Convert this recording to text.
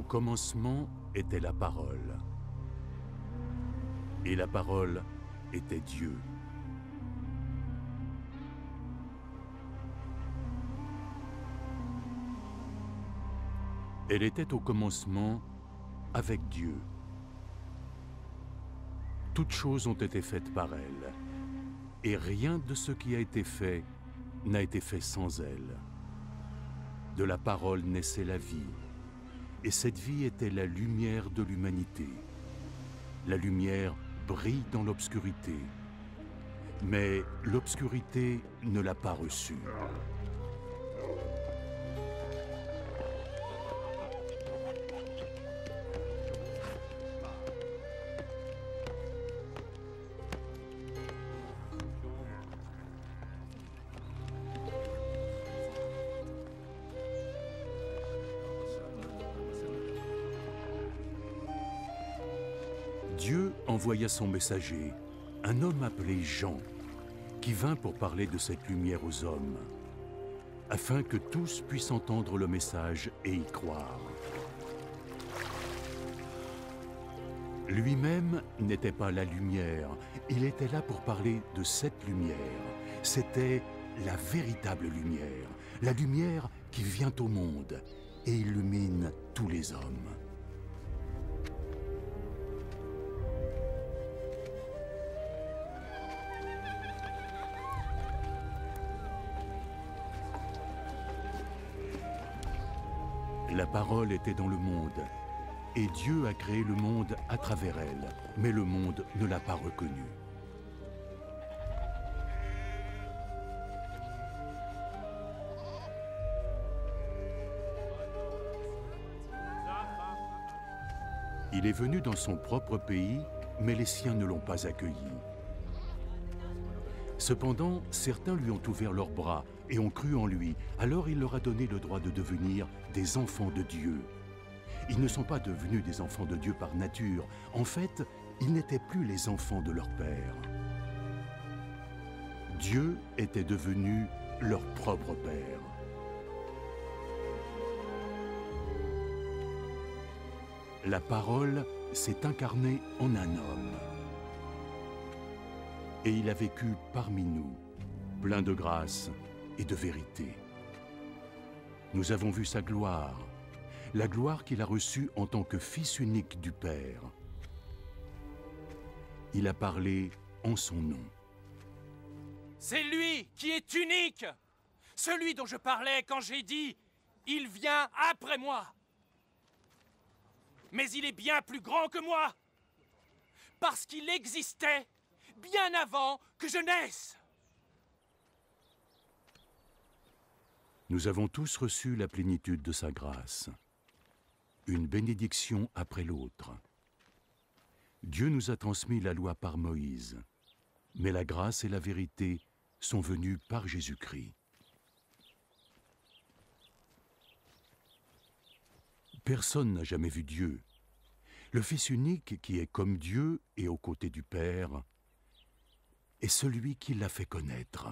commencement était la parole. Et la parole était Dieu. Elle était au commencement avec Dieu. Toutes choses ont été faites par elle, et rien de ce qui a été fait n'a été fait sans elle. De la parole naissait la vie, et cette vie était la lumière de l'humanité. La lumière brille dans l'obscurité, mais l'obscurité ne l'a pas reçue. Dieu envoya son messager, un homme appelé Jean, qui vint pour parler de cette lumière aux hommes, afin que tous puissent entendre le message et y croire. Lui-même n'était pas la lumière, il était là pour parler de cette lumière. C'était la véritable lumière, la lumière qui vient au monde et illumine tous les hommes. La parole était dans le monde, et Dieu a créé le monde à travers elle, mais le monde ne l'a pas reconnue. Il est venu dans son propre pays, mais les siens ne l'ont pas accueilli. Cependant, certains lui ont ouvert leurs bras et ont cru en lui. Alors il leur a donné le droit de devenir des enfants de Dieu. Ils ne sont pas devenus des enfants de Dieu par nature. En fait, ils n'étaient plus les enfants de leur père. Dieu était devenu leur propre père. La parole s'est incarnée en un homme. Et il a vécu parmi nous, plein de grâce et de vérité. Nous avons vu sa gloire, la gloire qu'il a reçue en tant que Fils unique du Père. Il a parlé en son nom. C'est lui qui est unique, celui dont je parlais quand j'ai dit « Il vient après moi ». Mais il est bien plus grand que moi, parce qu'il existait bien avant que je naisse. Nous avons tous reçu la plénitude de sa grâce, une bénédiction après l'autre. Dieu nous a transmis la loi par Moïse, mais la grâce et la vérité sont venues par Jésus-Christ. Personne n'a jamais vu Dieu. Le Fils unique qui est comme Dieu et aux côtés du Père est celui qui l'a fait connaître.